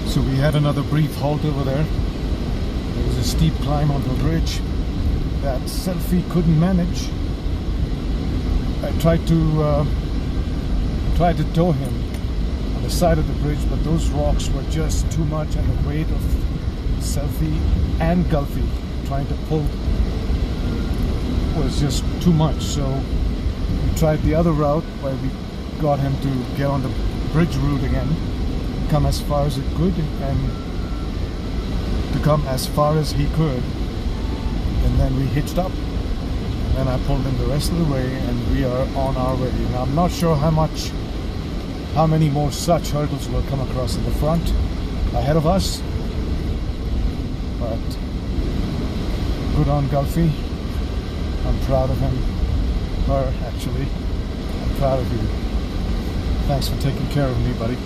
So we had another brief halt over there. There was a steep climb onto a bridge that Selfie couldn't manage. I tried to tow him on the side of the bridge, but those rocks were just too much, and the weight of Selfie and Gulfie trying to pull was just too much. So we tried the other route where we got him to get on the bridge route again, come as far as it could, and to come as far as he could, and then we hitched up, and I pulled him the rest of the way, and we are on our way. Now I'm not sure how many more such hurdles will come across in the front ahead of us, but good on Gulfie. I'm proud of him. Or actually, I'm proud of you. Thanks for taking care of me, buddy.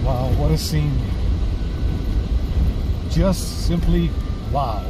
Wow, what a scene. Just simply wow.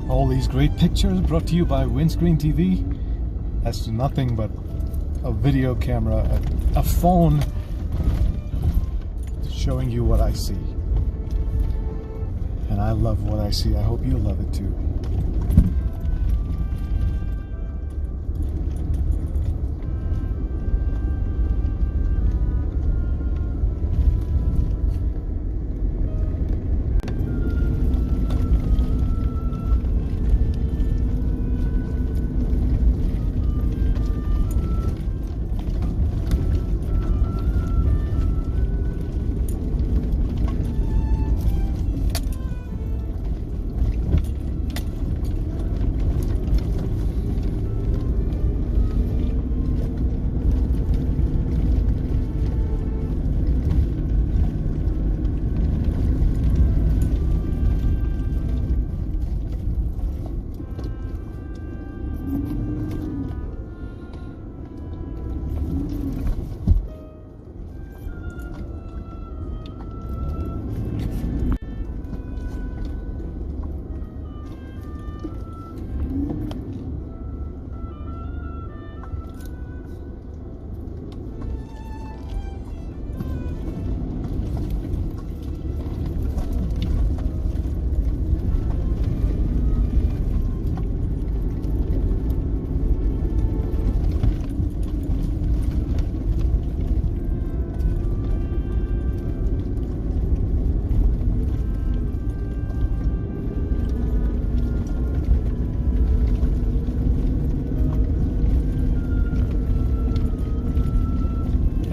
All these great pictures brought to you by Windscreen TV. That's nothing but a video camera, a phone showing you what I see. And I love what I see. I hope you love it too.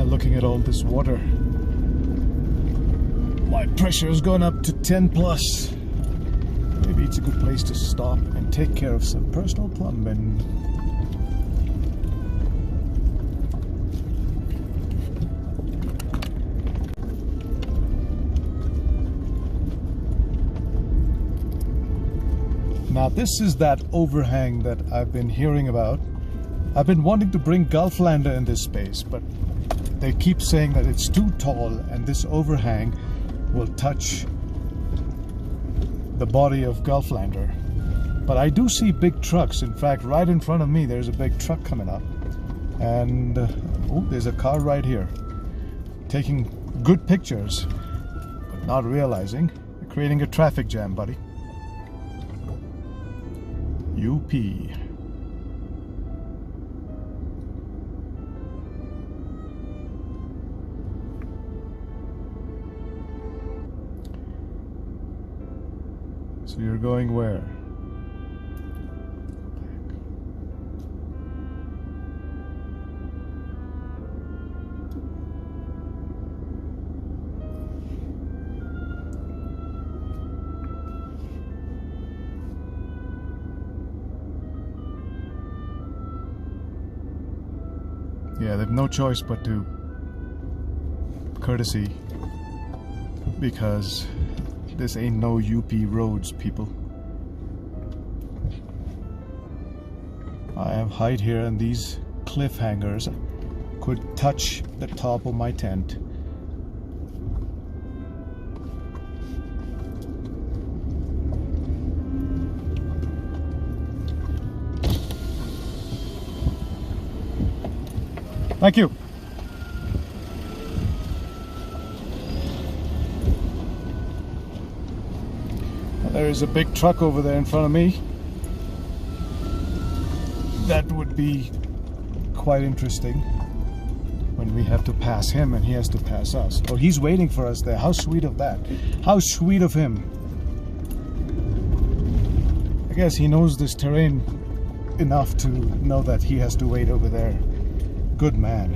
Looking at all this water, my pressure has gone up to 10 plus. Maybe it's a good place to stop and take care of some personal plumbing. Now this is that overhang that I've been hearing about. I've been wanting to bring Gulflander in this space, but they keep saying that it's too tall and this overhang will touch the body of Gulflander. But I do see big trucks. In fact, right in front of me there's a big truck coming up, and oh, there's a car right here taking good pictures but not realizing they're creating a traffic jam, buddy. UP. So you're going where? Yeah, they have no choice but to courtesy, because this ain't no UP roads, people. I have height here, and these cliffhangers could touch the top of my tent. Thank you. There is a big truck over there in front of me. That would be quite interesting when we have to pass him and he has to pass us. Oh, he's waiting for us there. How sweet of that. How sweet of him. I guess he knows this terrain enough to know that he has to wait over there. Good man.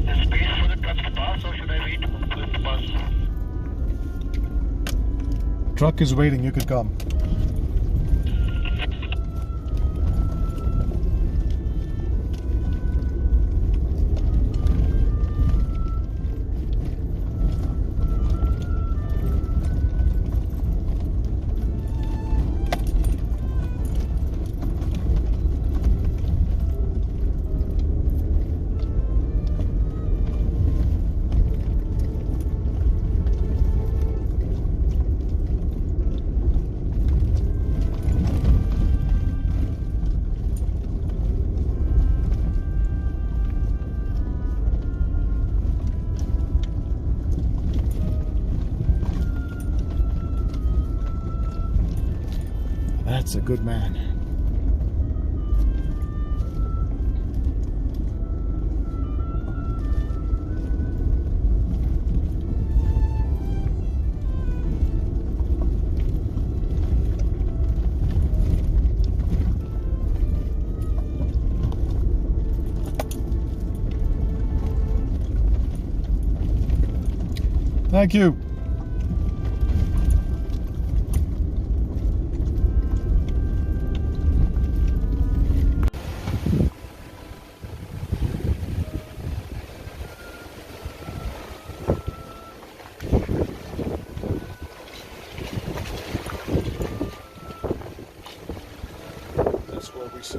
There's space for the trucks to pass, or should I wait for it to pass? Truck is waiting, you could come. That's a good man. Thank you. That's what we see.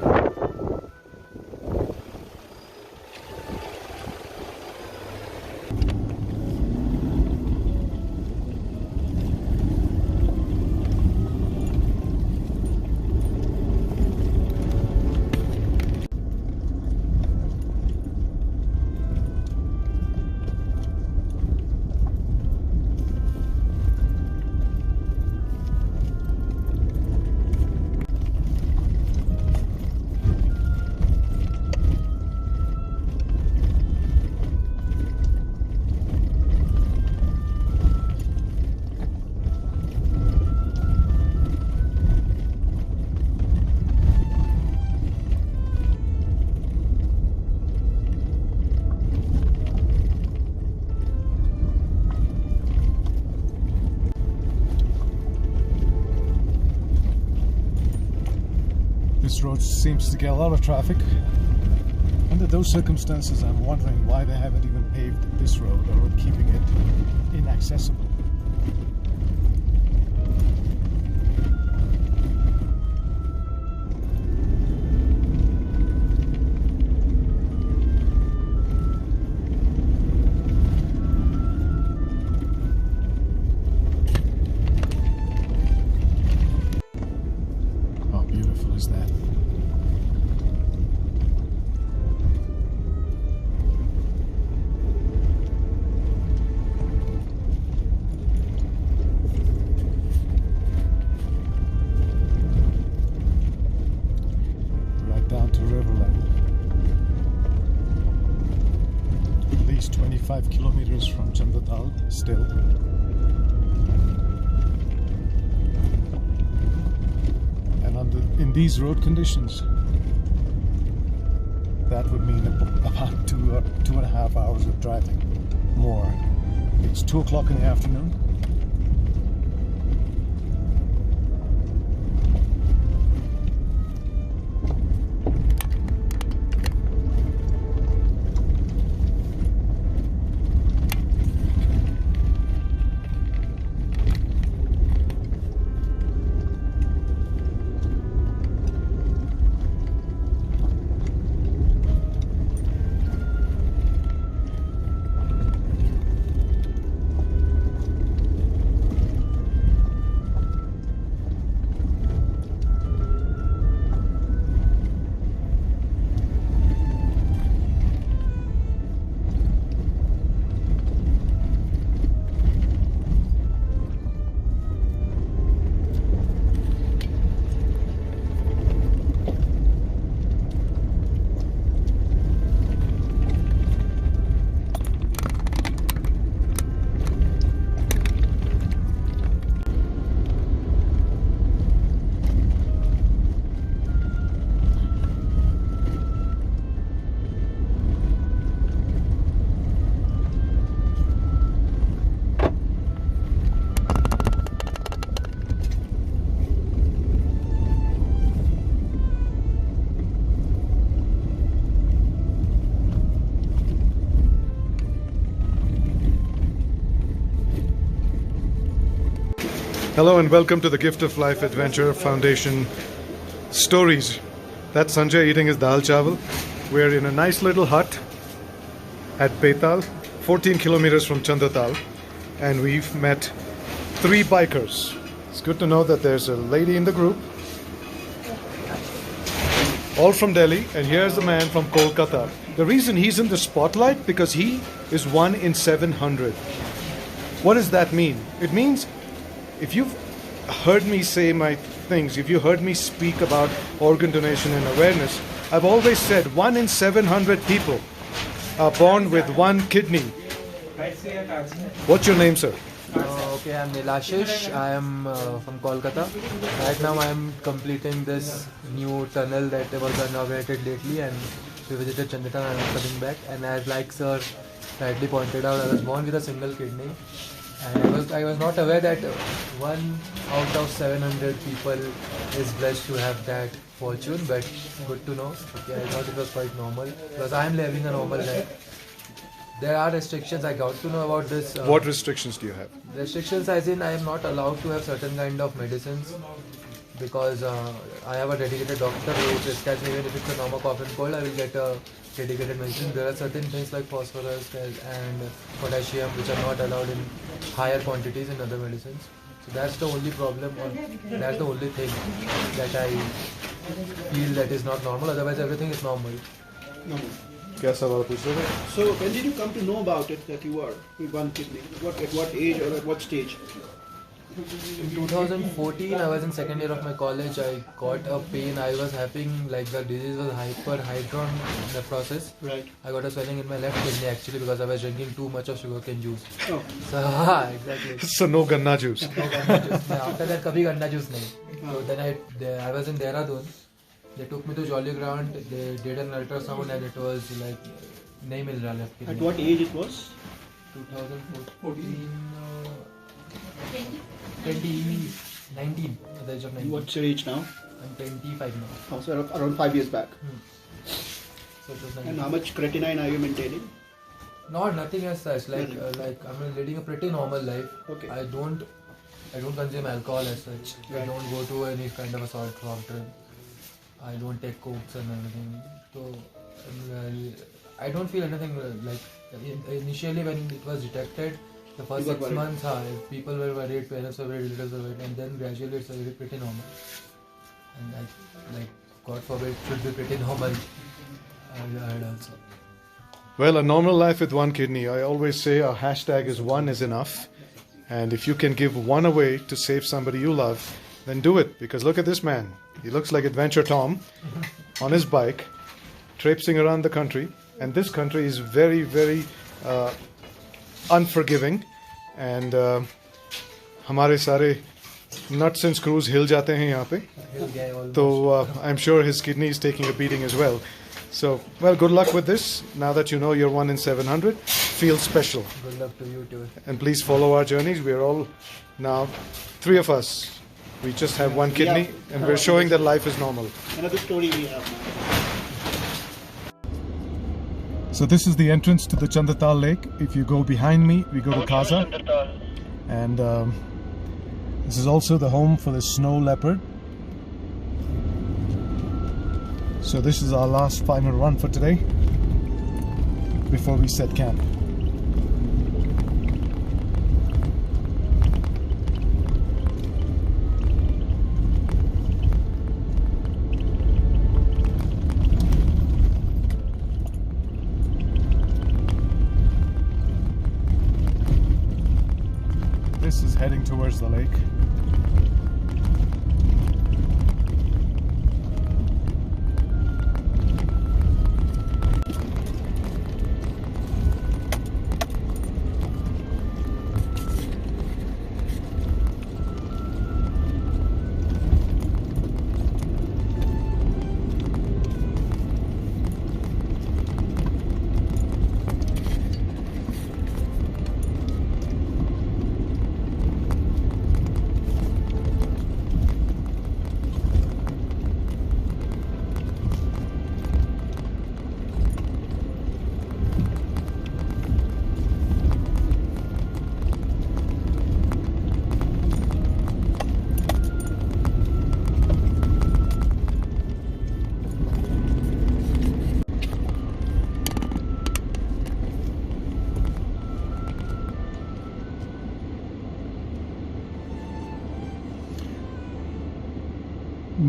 This road seems to get a lot of traffic. Under those circumstances, I'm wondering why they haven't even paved this road or keeping it inaccessible. How beautiful is that? Down to river level. At least 25 kilometers from Chandrataal still. And in these road conditions, that would mean about 2.5 hours of driving more. It's 2 o'clock in the afternoon. Hello and welcome to the Gift of Life Adventure Foundation stories. That's Sanjay eating his dal chawal. We're in a nice little hut at Betal, 14 kilometers from Chandrataal, and we've met 3 bikers. It's good to know that there's a lady in the group, all from Delhi, and here's the man from Kolkata. The reason he's in the spotlight because he is 1 in 700. What does that mean? It means if you've heard me say my things, if you heard me speak about organ donation and awareness, I've always said 1 in 700 people are born with 1 kidney. What's your name, sir? Okay, I'm Nilashish. I am from Kolkata. Right now I am completing this new tunnel that was inaugurated lately, and we visited Chandrataal and I'm coming back. And as like sir rightly pointed out, I was born with a single kidney. And I was not aware that 1 out of 700 people is blessed to have that fortune, but good to know. Okay, I thought it was quite normal because I am living a normal life. There are restrictions. I got to know about this. What restrictions do you have? Restrictions as in I am not allowed to have certain kind of medicines because I have a dedicated doctor who prescribes me. Even if it's a normal cough and cold, I will get a dedicated medicine. There are certain things like phosphorus and potassium which are not allowed in higher quantities in other medicines. So that's the only problem, or that's the only thing that I feel that is not normal. Otherwise everything is normal. So when did you come to know about it that you were with 1 kidney? At what age or at what stage? In 2014, I was in second year of my college. I got a pain. I was having like the disease was hyperhidron nephrosis. Right. I got a swelling in my left kidney actually because I was drinking too much of sugarcane juice. Oh. So exactly. So no ganna juice. No ganna juice. After that, kabhi ganna juice nahi. So then I was in Dehradun. They took me to Jolly Grant. They did an ultrasound and it was like nahi mil raha left kidney. At what age it was? 2014. 2019, at the age of 19. What's your age now? I'm 25 now. Oh, so around 5 years back. So it was 19. And how much creatinine are you maintaining? Nothing as such. Like I'm leading a pretty normal life. Okay. I don't consume alcohol as such. Right. I don't go to any kind of a soft drink. I don't take cokes and everything. So I don't feel anything like initially when it was detected. The first 6 months, people were worried, parents were worried, relatives were worried, and then gradually it's pretty normal. And like God forbid, it should be pretty normal. I heard also. Well, a normal life with 1 kidney. I always say our hashtag is 1 is enough. And if you can give 1 away to save somebody you love, then do it. Because look at this man. He looks like Adventure Tom on his bike, traipsing around the country. And this country is very, very unforgiving. And हमारे सारे nuts and screws हिल जाते हैं यहाँ पे. So I'm sure his kidney is taking a beating as well. So, well, good luck with this. Now that you know you're 1 in 700, feel special. Good luck to you too. And please follow our journeys. We're all now 3 of us. We just have 1 kidney, and we're showing that life is normal. Another story we have now. So this is the entrance to the Chandrataal lake. If you go behind me, we go to Kaza. And this is also the home for the snow leopard. So this is our last final run for today before we set camp. This is heading towards the lake.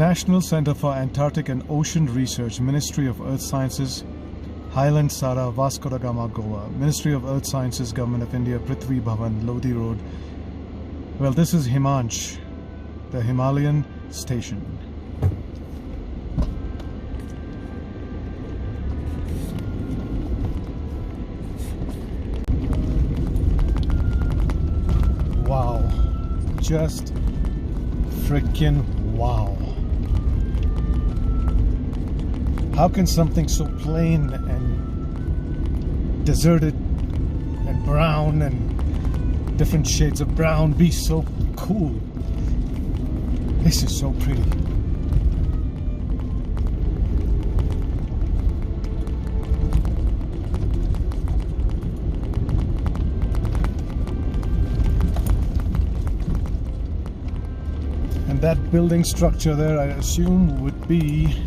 National Center for Antarctic and Ocean Research, Ministry of Earth Sciences, Highland Sara, Vasco da Gama, Goa. Ministry of Earth Sciences, Government of India, Prithvi Bhavan, Lodi Road. Well, this is Himanch, the Himalayan station. Wow. Just freaking wow. How can something so plain and deserted and brown and different shades of brown be so cool? This is so pretty. And that building structure there, I assume, would be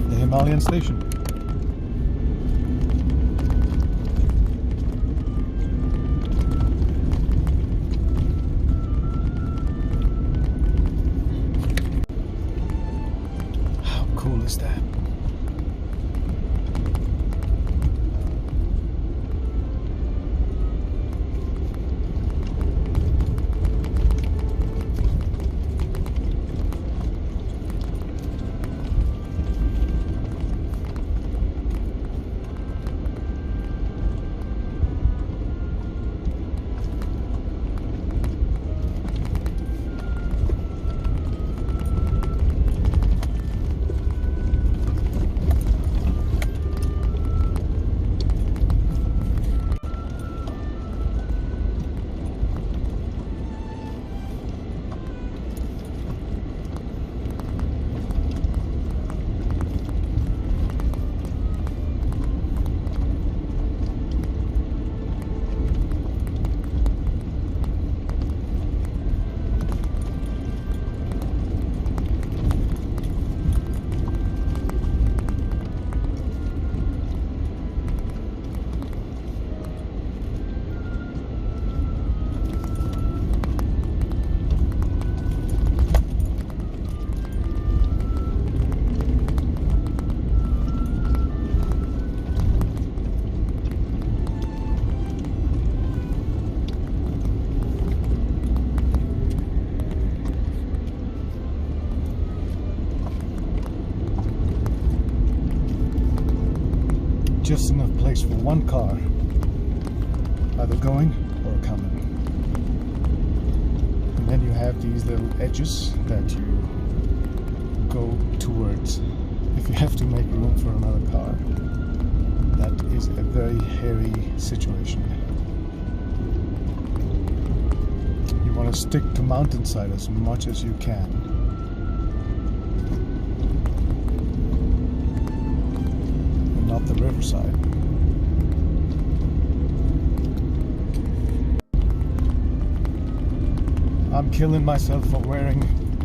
the Himalayan station. How cool is that? Just enough place for one car, either going or coming. And then you have these little edges that you go towards if you have to make room for another car. That is a very hairy situation. You want to stick to mountainside as much as you can. Not the riverside. I'm killing myself for wearing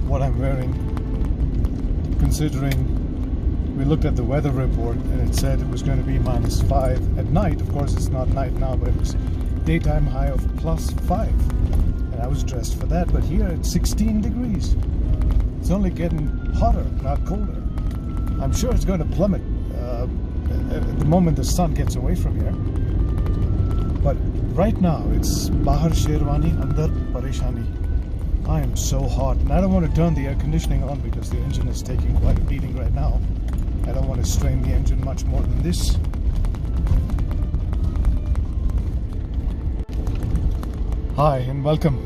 what I'm wearing, considering we looked at the weather report and it said it was going to be -5 at night. Of course it's not night now, but it was daytime high of +5, and I was dressed for that. But here it's 16 degrees. It's only getting hotter, not colder. I'm sure it's going to plummet at the moment the sun gets away from here. But right now it's Bahar Sherwani, Andar Pareshani. I am so hot, and I don't want to turn the air conditioning on because the engine is taking quite a beating right now. I don't want to strain the engine much more than this. Hi and welcome.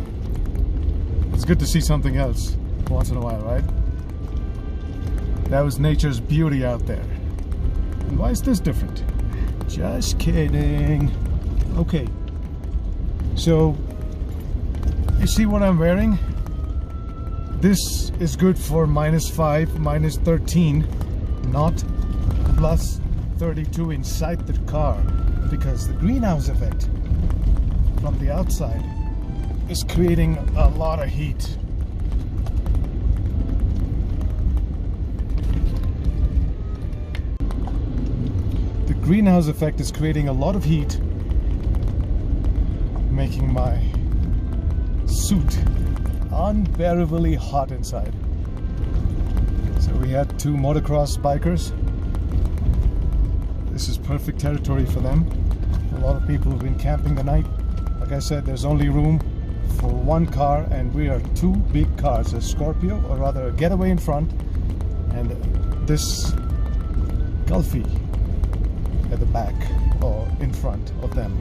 It's good to see something else once in a while, right? That was nature's beauty out there. And why is this different? Just kidding. Okay, so you see what I'm wearing? This is good for -5, -13, not +32 inside the car, because the greenhouse effect from the outside is creating a lot of heat. The greenhouse effect is creating a lot of heat, making my suit unbearably hot inside. So we had 2 motocross bikers. This is perfect territory for them. A lot of people have been camping the night. Like I said, there's only room for 1 car, and we are 2 big cars, a Scorpio, or rather a Getaway in front, and this Gulfie at the back or in front of them.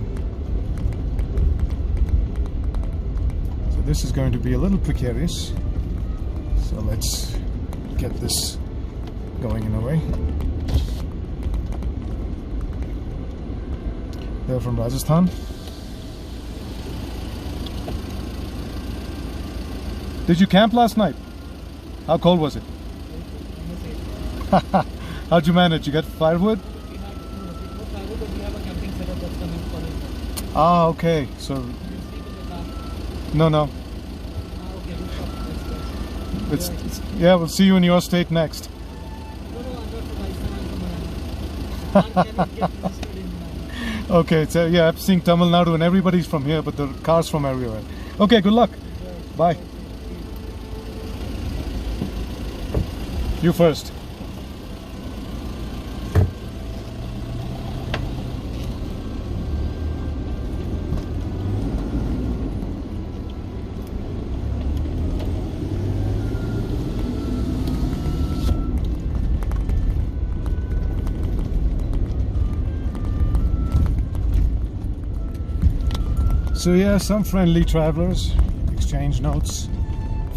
So this is going to be a little precarious. So let's get this going in a way. They're from Rajasthan. Did you camp last night? How cold was it? How'd you manage? You got firewood? Ah, okay. So no. It's yeah. We'll see you in your state next. Okay. So yeah, I'm seeing Tamil Nadu, and everybody's from here, but the cars from everywhere. Okay. Good luck. Bye. You first. So yeah, some friendly travelers exchange notes,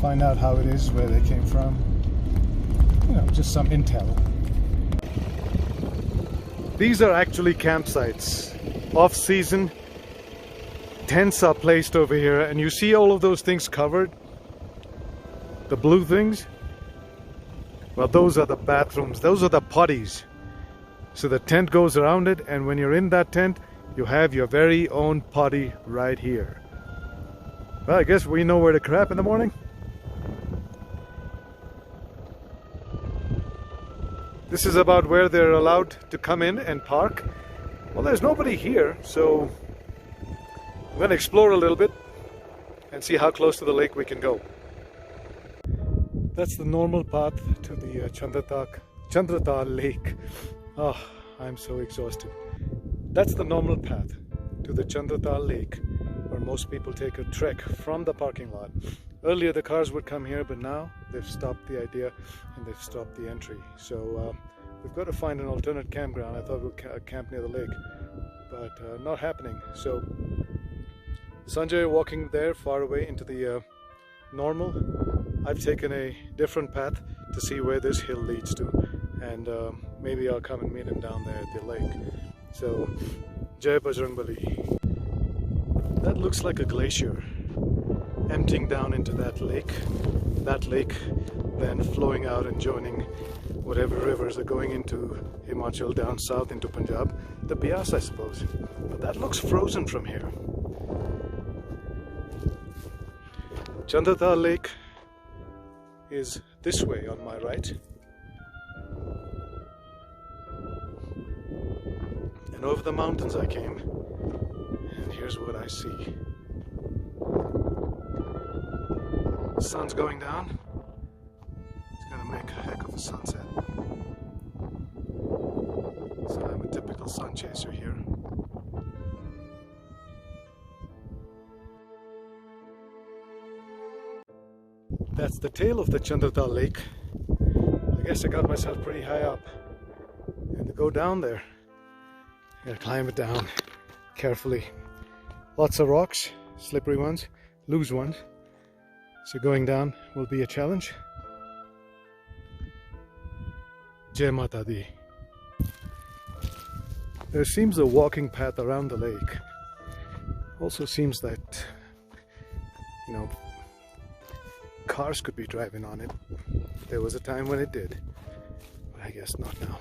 find out how it is, where they came from. You know, just some intel. These are actually campsites. Off-season, tents are placed over here, and you see all of those things covered? The blue things? Well, those are the bathrooms. Those are the potties. So the tent goes around it, and when you're in that tent, you have your very own potty right here. Well, I guess we know where to crap in the morning. This is about where they're allowed to come in and park. Well, there's nobody here, so I'm going to explore a little bit and see how close to the lake we can go. That's the normal path to the Chandrataal lake. Oh, I'm so exhausted. That's the normal path to the Chandrataal lake, where most people take a trek from the parking lot. Earlier the cars would come here, but now they've stopped the idea and they've stopped the entry. So we've got to find an alternate campground. I thought we'd camp near the lake, but not happening. So Sanjay walking there far away into the normal. I've taken a different path to see where this hill leads to, and maybe I'll come and meet him down there at the lake. So, Jai Bajrangbali. That looks like a glacier emptying down into that lake. That lake then flowing out and joining whatever rivers are going into Himachal down south into Punjab. The Bias, I suppose. But that looks frozen from here. Chandrataal Lake is this way on my right. And over the mountains I came, and here's what I see. The sun's going down. It's gonna make a heck of a sunset. So I'm a typical sun chaser here. That's the tail of the Chandrataal Lake. I guess I got myself pretty high up. And to go down there, gotta climb it down carefully. Lots of rocks, slippery ones, loose ones. So going down will be a challenge. Jai Mata Di. There seems a walking path around the lake. Also seems that, you know, cars could be driving on it. There was a time when it did, but I guess not now.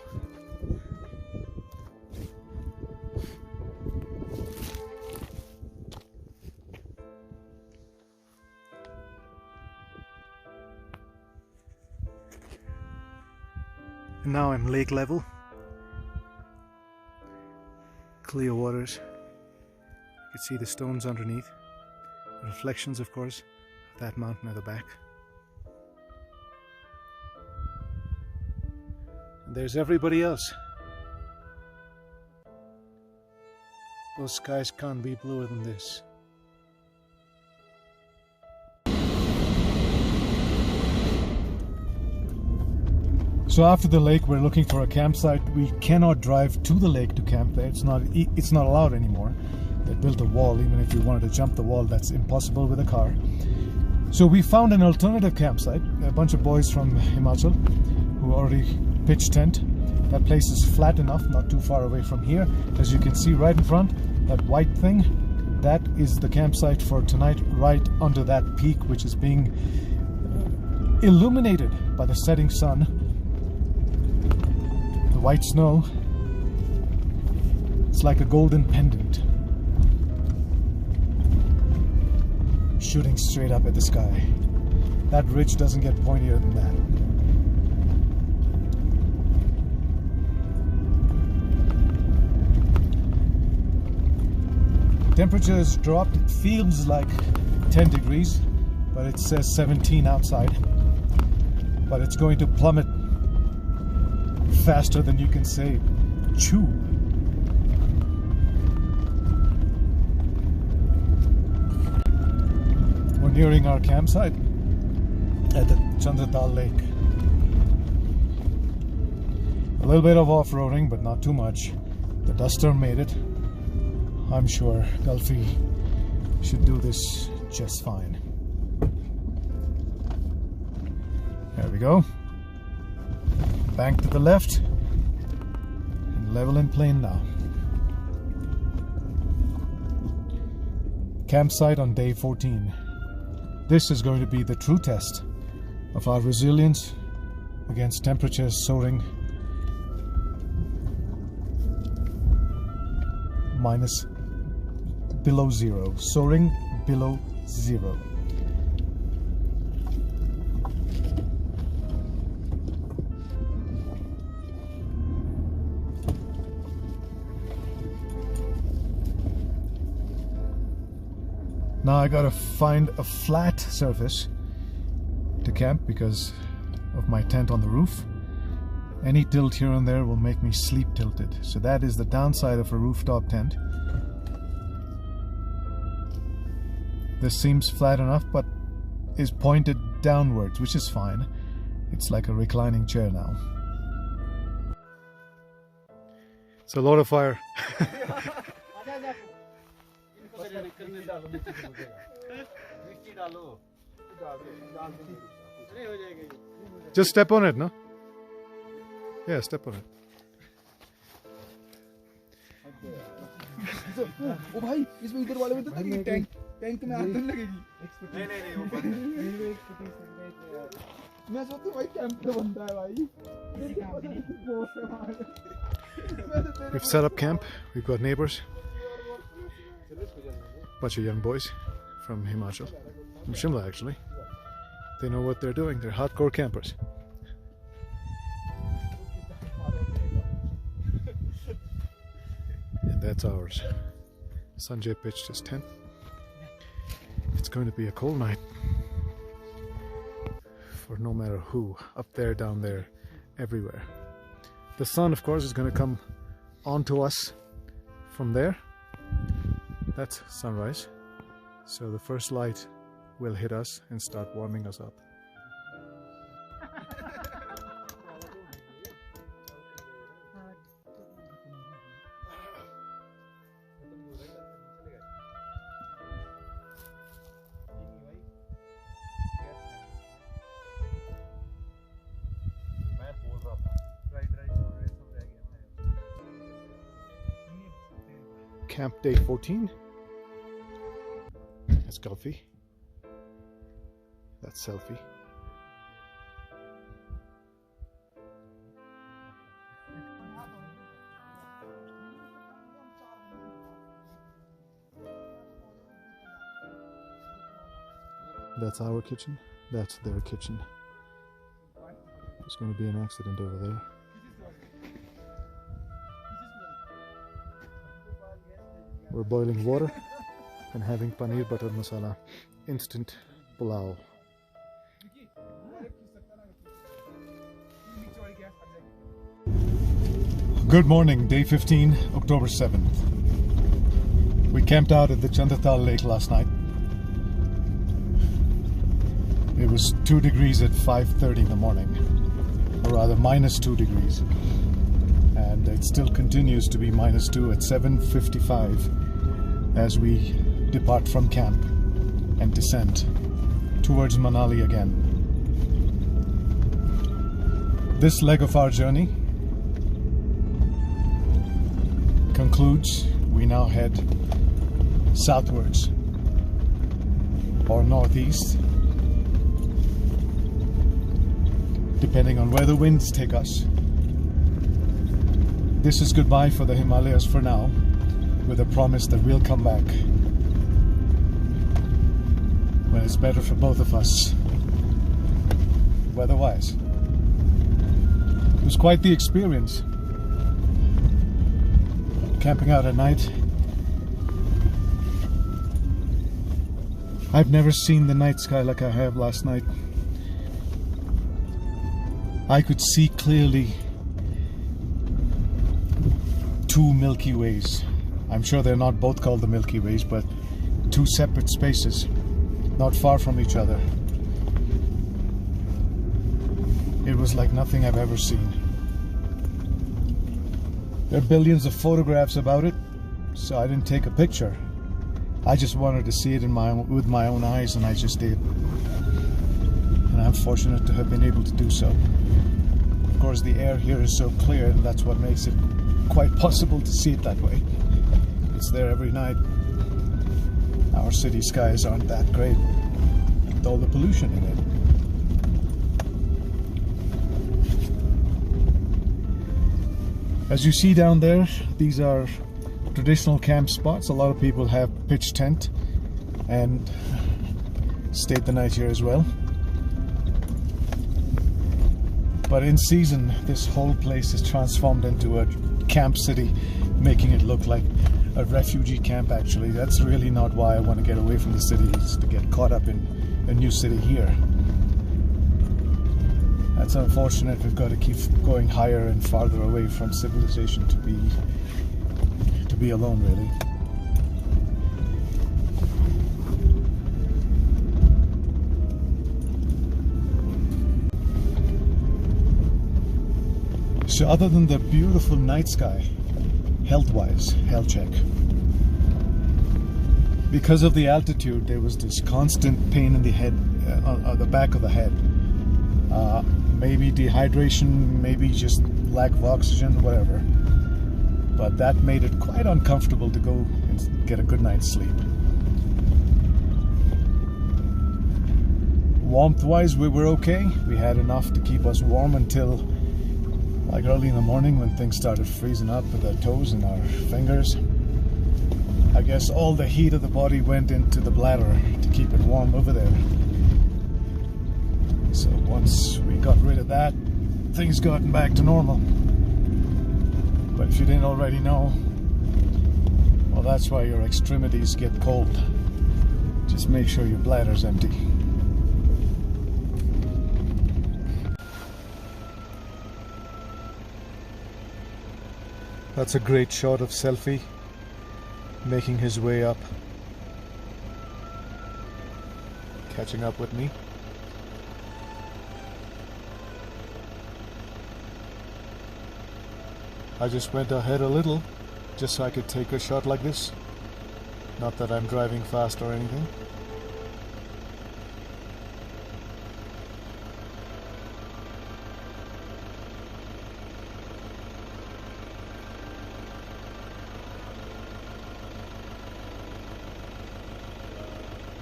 And now I'm lake level. Clear waters. You can see the stones underneath. Reflections, of course, that mountain at the back. And there's everybody else. Those skies can't be bluer than this. So after the lake, we're looking for a campsite. We cannot drive to the lake to camp there. It's not allowed anymore. They built a wall. Even if you wanted to jump the wall, that's impossible with a car. So we found an alternative campsite. A bunch of boys from Himachal who already pitched tent. That place is flat enough, not too far away from here. As you can see right in front, that white thing, that is the campsite for tonight, right under that peak, which is being illuminated by the setting sun. The white snow, it's like a golden pendant shooting straight up at the sky. That ridge doesn't get pointier than that. Temperature has dropped. It feels like 10 degrees, but it says 17 outside. But it's going to plummet faster than you can say chew. We're nearing our campsite at the Chandrataal lake. A little bit of off-roading, but not too much. The duster made it. I'm sure Gulfi should do this just fine. There we go. Bank to the left and level and plain now. Campsite on day 14. This is going to be the true test of our resilience against temperatures soaring below zero, soaring below zero. Now I gotta find a flat surface to camp because of my tent on the roof. Any tilt here and there will make me sleep tilted. So that is the downside of a rooftop tent. This seems flat enough, but is pointed downwards, which is fine. It's like a reclining chair now. It's a lot of fire. Just step on it, no? Yeah, step on it. ओ भाई इसमें इधर वाले में तो लगी tank tank में आग लगेगी नहीं मैं सोचता भाई कैंप तो बनता है भाई We've set up camp. We've got neighbors. Bunch of young boys from Himachal, from Shimla actually. They know what they're doing. They're hardcore campers. And that's ours. Sanjay pitched his tent. It's going to be a cold night for no matter who, up there, down there, everywhere. The sun, of course, is going to come onto us from there. That's sunrise. So the first light will hit us and start warming us up. Camp day 14. That's Gulfi. That's Selfie. That's our kitchen. That's their kitchen. There's going to be an accident over there. We're boiling water and having paneer butter masala, instant pulao. Good morning, day 15, October 7th. We camped out at the Chandrataal lake last night. It was 2 degrees at 5:30 in the morning, or rather -2 degrees. And it still continues to be -2 at 7:55 as we depart from camp and descend towards Manali again. This leg of our journey concludes. We now head southwards or northeast, depending on where the winds take us. This is goodbye for the Himalayas for now, with a promise that we'll come back when it's better for both of us, weather-wise. It was quite the experience, camping out at night. I've never seen the night sky like I have last night. I could see clearly 2 Milky Ways. I'm sure they're not both called the Milky Ways, but 2 separate spaces, not far from each other. It was like nothing I've ever seen. There are billions of photographs about it, so I didn't take a picture. I just wanted to see it with my own eyes, and I just did. And I'm fortunate to have been able to do so. Of course, the air here is so clear, and that's what makes it quite possible to see it that way. It's there every night. Our city skies aren't that great, with all the pollution in it. As you see down there, these are traditional camp spots. A lot of people have pitched tent and stayed the night here as well. But in season, this whole place is transformed into a camp city, making it look like a refugee camp. Actually, that's really not why I want to get away from the city, is to get caught up in a new city here. That's unfortunate. We've got to keep going higher and farther away from civilization to be alone, really. So other than the beautiful night sky, health-wise, health check. Because of the altitude, there was this constant pain in the head, on the back of the head. Maybe dehydration, maybe just lack of oxygen, whatever. But that made it quite uncomfortable to go and get a good night's sleep. Warmth-wise, we were okay. We had enough to keep us warm until like early in the morning, when things started freezing up with our toes and our fingers. I guess all the heat of the body went into the bladder to keep it warm over there. So once we got rid of that, things gotten back to normal. But if you didn't already know, well, that's why your extremities get cold. Just make sure your bladder's empty. That's a great shot of Selfie making his way up, catching up with me. I just went ahead a little just so I could take a shot like this. Not that I'm driving fast or anything.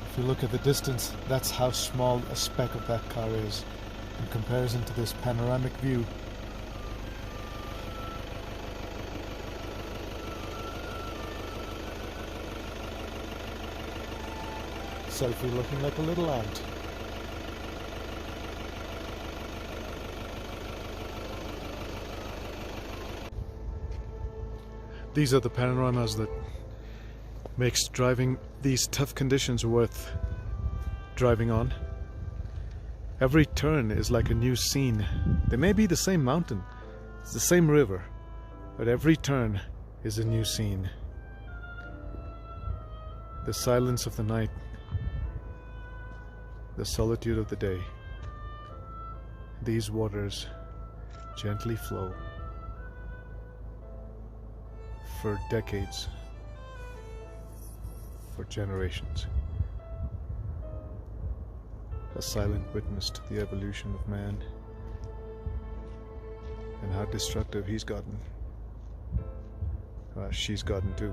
If you look at the distance, that's how small a speck of that car is in comparison to this panoramic view. Selfie looking like a little ant. These are the panoramas that makes driving these tough conditions worth driving on. Every turn is like a new scene. They may be the same mountain, it's the same river, but every turn is a new scene. The silence of the night, the solitude of the day. These waters gently flow for decades, for generations. A silent witness to the evolution of man and how destructive he's gotten. She's gotten too.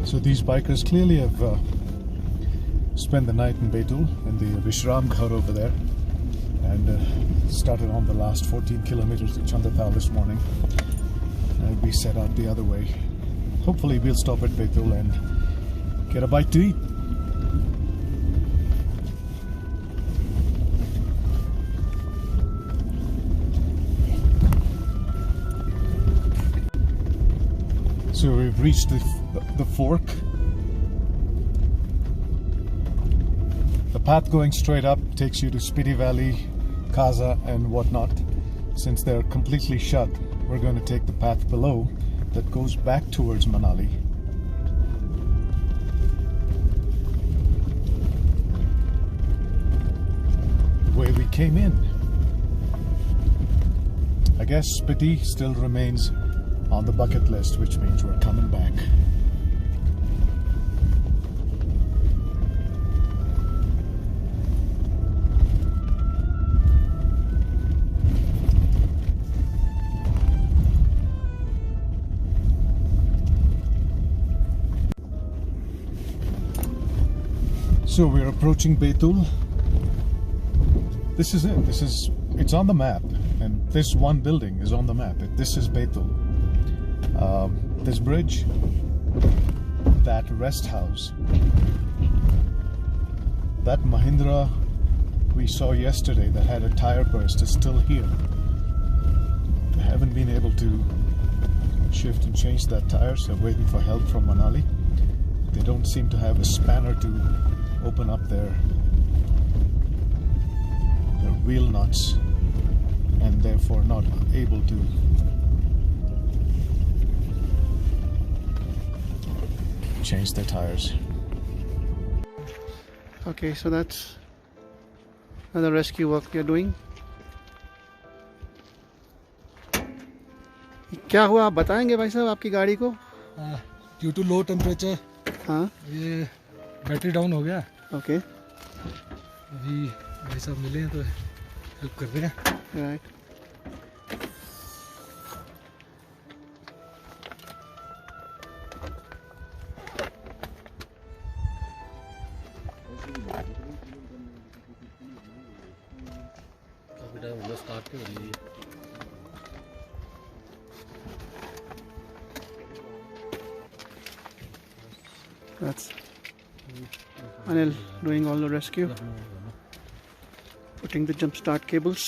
So these bikers clearly have spent the night in Betul, in the Vishram Ghar over there, and started on the last 14 kilometers to Chandrataal this morning. We set out the other way. Hopefully we'll stop at Betul and get a bite to eat. So we've reached the fork. The path going straight up takes you to Spiti Valley, Kaza and whatnot. Since they're completely shut, we're going to take the path below that goes back towards Manali. The way we came in. I guess Spiti still remains on the bucket list, which means we're coming back. So we're approaching Betul. This is it. It's on the map, and this one building is on the map. This is Betul. This bridge, that rest house, that Mahindra we saw yesterday that had a tire burst is still here. They haven't been able to shift and change that tire, so I'm waiting for help from Manali. They don't seem to have a spanner to open up their wheel nuts, and therefore not able to change their tires. Okay, so that's another rescue work we are doing. क्या हुआ आप बताएंगे भाई साहब आपकी गाड़ी को? Due to low temperature हाँ ये बैटरी डाउन हो गया. ओके अभी भाई साहब मिले हैं तो हेल्प कर रहे हैं. राइट स्टार्ट कर लीजिए. That's Anil doing all the rescue, putting the jump start cables.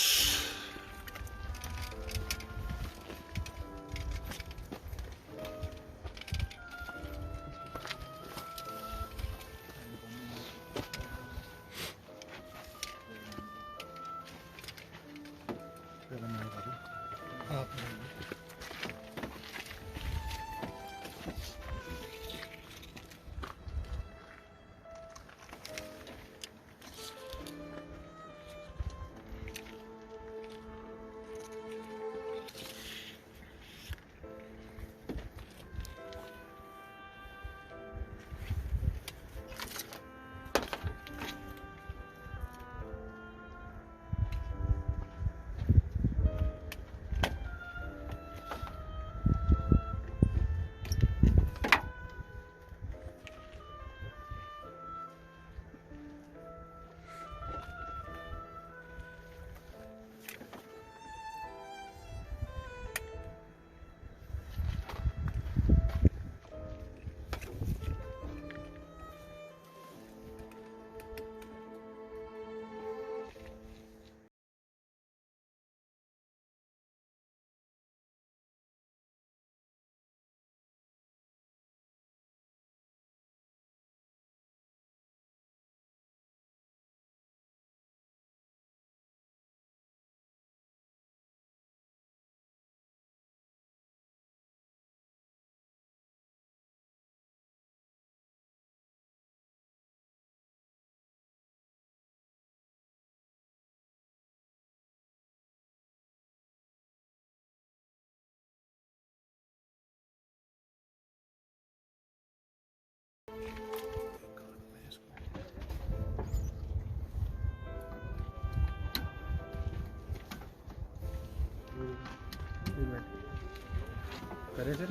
करे sir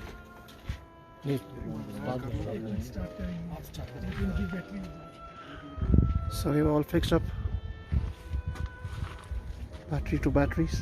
So we've all fixed up battery to batteries.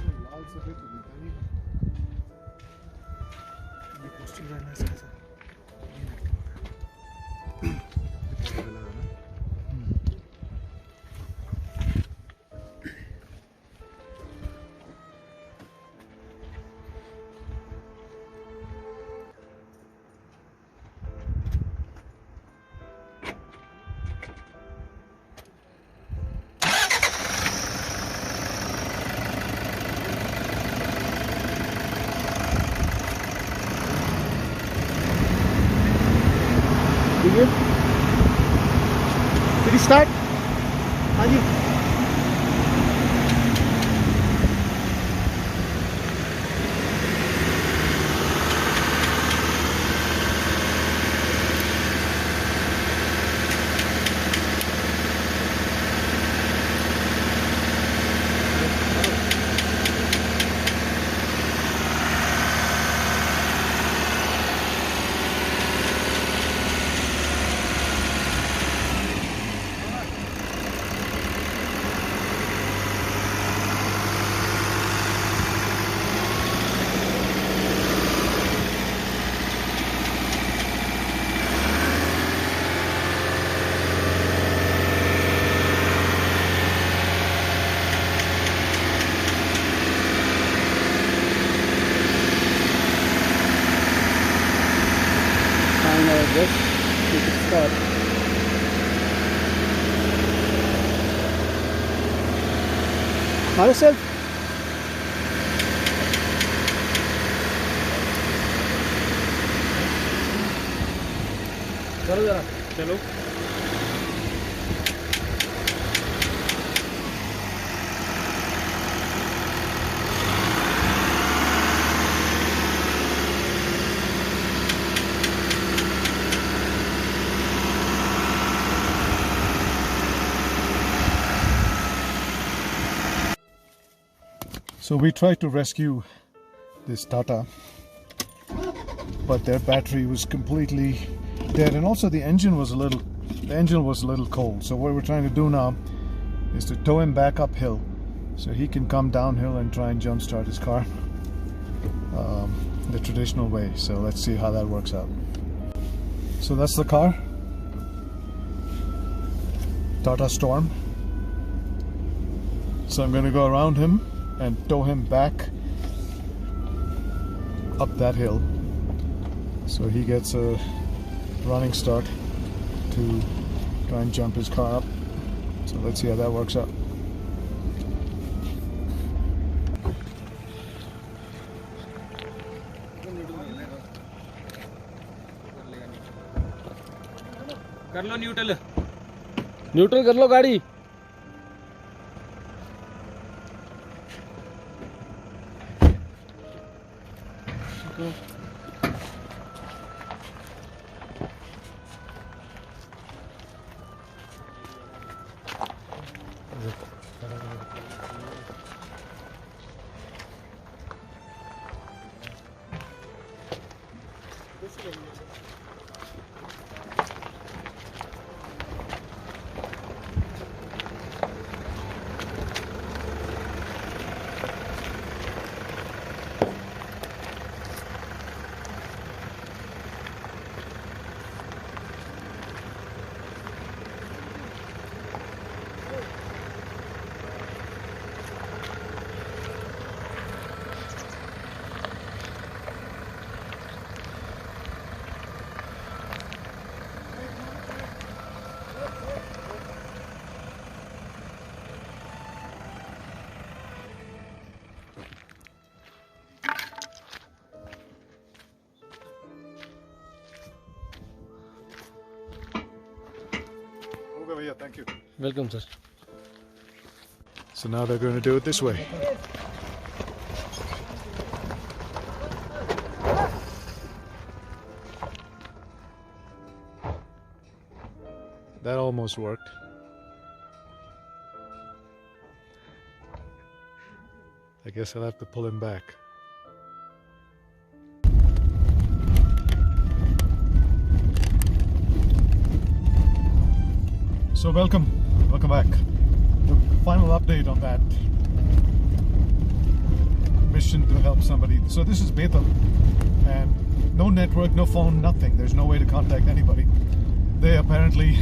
Did he start? हाँ जी. Yes, we can start. Yourself. चलो जरा चलो So we tried to rescue this Tata, but their battery was completely dead, and also the engine was a little cold. So what we're trying to do now is to tow him back uphill so he can come downhill and try and jump start his car the traditional way. So let's see how that works out. So that's the car, Tata Storm. So I'm going to go around him and tow him back up that hill so he gets a running start to try and jump his car up. So let's see how that works out. कर लो neutral कर लो गाड़ी। Thank you. Welcome, sir. So now they're going to do it this way. That almost worked. I guess I'll have to pull him back. So welcome back. The final update on that mission to help somebody. So this is Bethel, and no network, no phone, nothing. There's no way to contact anybody. They apparently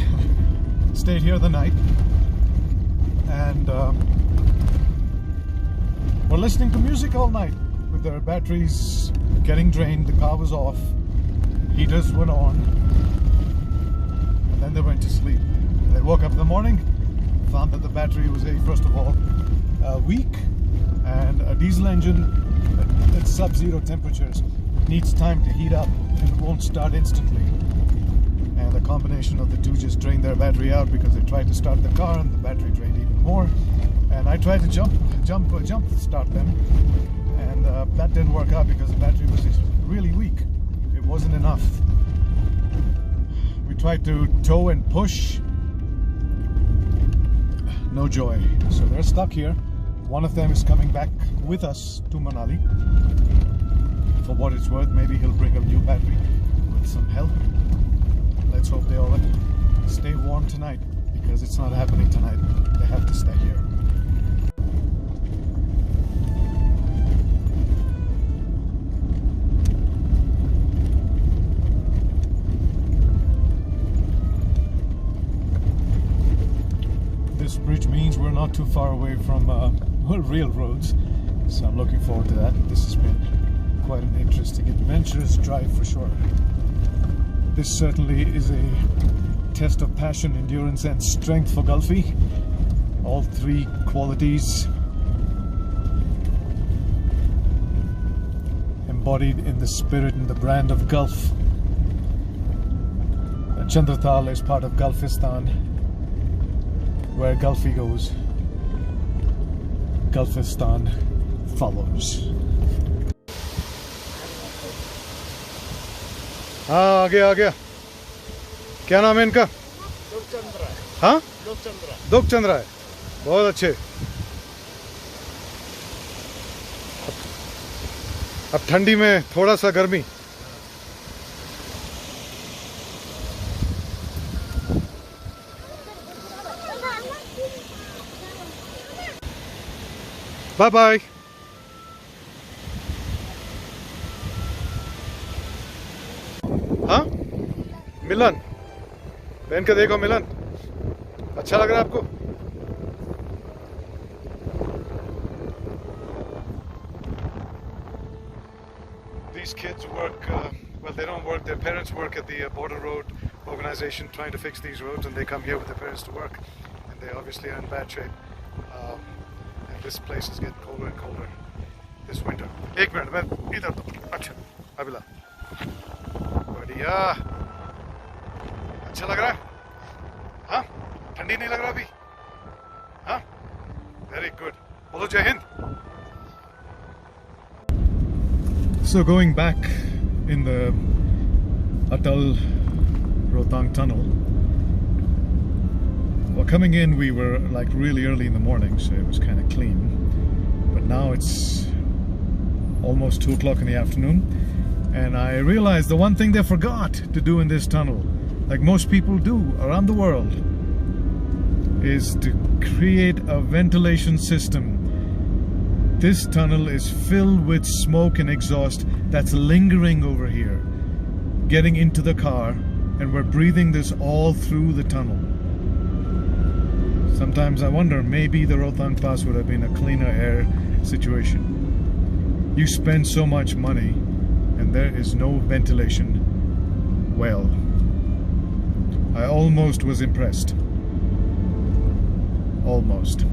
stayed here the night and were listening to music all night with their batteries getting drained. The car was off, heaters went on, and then they went to sleep. They woke up in the morning, found that the battery was, first of all, weak, and a diesel engine at sub-zero temperatures needs time to heat up and it won't start instantly. And the combination of the two just drained their battery out because they tried to start the car and the battery drained even more. And I tried to jump start them, and that didn't work out because the battery was really weak. It wasn't enough. We tried to tow and push. No joy. So they're stuck here. One of them is coming back with us to Manali. For what it's worth, maybe he'll bring a new battery with some help. Let's hope they all stay warm tonight, because it's not happening tonight. They have to stay here. This bridge means we're not too far away from real roads, so I'm looking forward to that. This has been quite an interesting, adventurous drive for sure. This certainly is a test of passion, endurance and strength for Gulfie. All three qualities embodied in the spirit and the brand of Gulf. Chandrataal is part of Gulfistan. Where Gulfie goes, Gulfistan follows. हाँ आ गया क्या नाम है इनका? हाँ लोकचंद्रा है। बहुत अच्छे। अब ठंडी में थोड़ा सा गर्मी। Bye bye. हाँ मिलन, पहन के देखो मिलन, अच्छा लग रहा है आपको? These kids work, well, they don't work, their parents work at the border road organization trying to fix these roads, and they come here with their parents to work, and they obviously are in bad shape. And this place is getting colder and colder this winter. एक minute मैं इधर तो अच्छा अभिला बढ़िया अच्छा लग रहा है ठंडी नहीं लग रहा अभी? हाँ? Very good. बोलो जय Hind. So going back in the Atal Rohtang tunnel, well, coming in we were like really early in the morning, so it was kind of clean, but now it's almost 2 o'clock in the afternoon, and I realized the one thing they forgot to do in this tunnel, like most people do around the world, is to create a ventilation system. This tunnel is filled with smoke and exhaust that's lingering over here, getting into the car, and we're breathing this all through the tunnel. Sometimes I wonder, maybe the Rohtang Pass would have been a cleaner air situation. You spend so much money and there is no ventilation. Well, I almost was impressed. Almost.